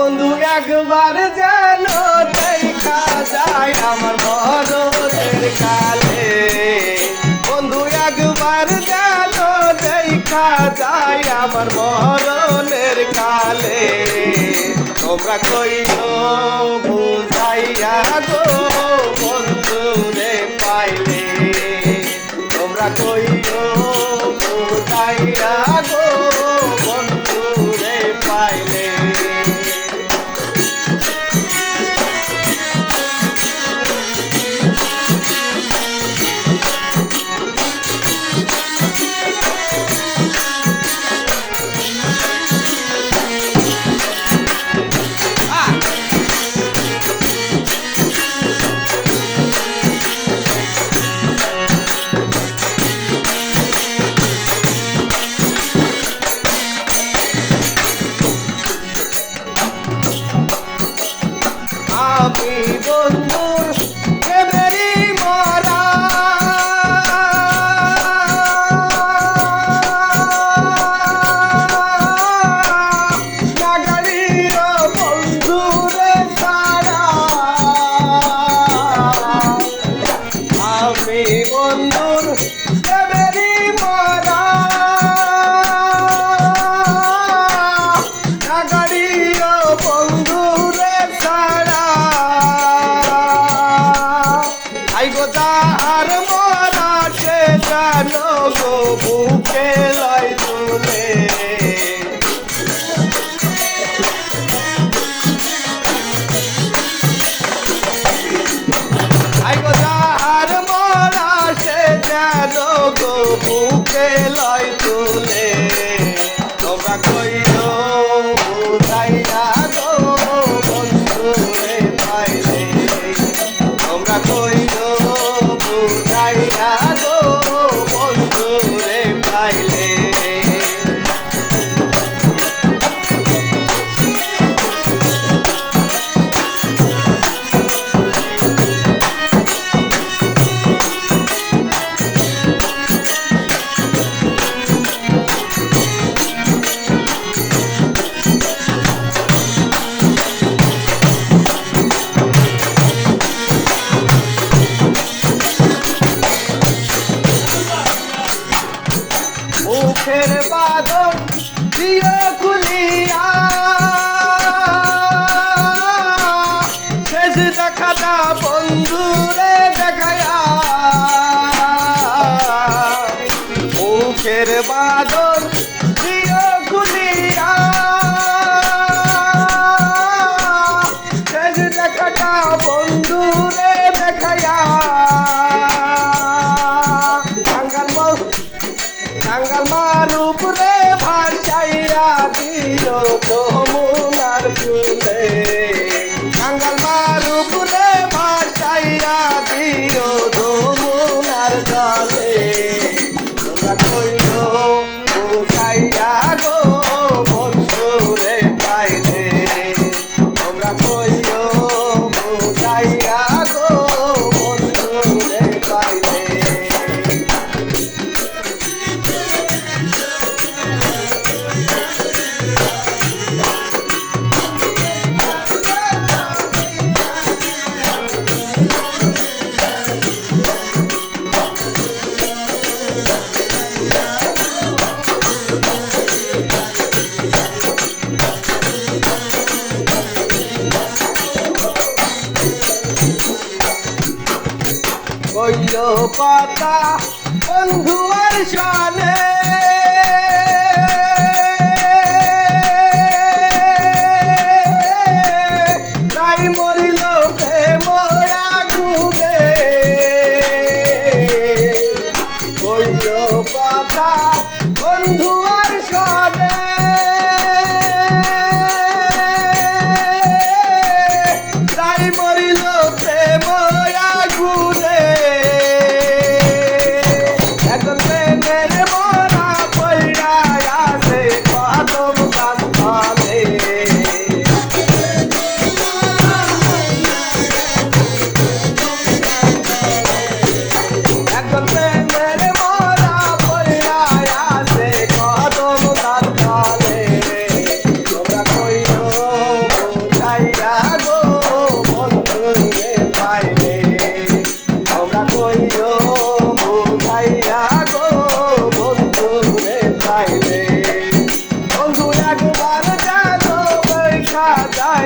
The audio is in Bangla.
বন্ধু একবার যেন দেখা যায় আমার মরণের কালে, বন্ধু একবার যেন দেখা যায় আমার মরণের কালে। তোমরা কইও বুঝাইয়া গো বন্ধু রে পাইলে, তোমরা কইও বুঝাইয়া গো বন্ধু রে পাইলে। আমি বন্ধুর প্রেমেরই মরা, নাগরীর বন্ধুরে ছাড়া, আমি বন্ধুর প্রেমেরই মরা, নাগরীর বন্ধুরে ছাড়া। আইগো তাহার মরা সে জানো গো বুকে লয় তুলে, আইগো তাহার মরা সে জানো গো বুকে লয় তুলে। তোমরা কইও বুঝাইয়া গো বন্ধু রে পাইলে, তোমরা কইও বুঝাইয়া গো বন্ধু রে পাইলে। মুখের বাঁধন দিয়ে খুলিয়া শেষ দেখাটা বন্ধুরে দেখায়া, মুখের বাঁধন দিয়ে খুলিয়া শেষ দেখাটা বন্ধুরে দেখায়া। টাঙ্গাল মারুপ রে ভাসাইয়া দিল যমুনার ফুলে, টাঙ্গাল মারুপ রে ভাসাইয়া দিল যমুনার জলে। তোমরা কইও বুঝাইয়া গো বন্ধু রে পাইলে, তোমরা কইও বুঝাইয়া গো বন্ধু রে পাইলে। কইল পাতা বন্ধু আর শানে, তাই মরিল প্রেমরা ঘুরে। কইল পাতা বন্ধু আর শানে, তাই মরিল প্রেমরা ঘুরে। এখন প্রেমের মরা যাই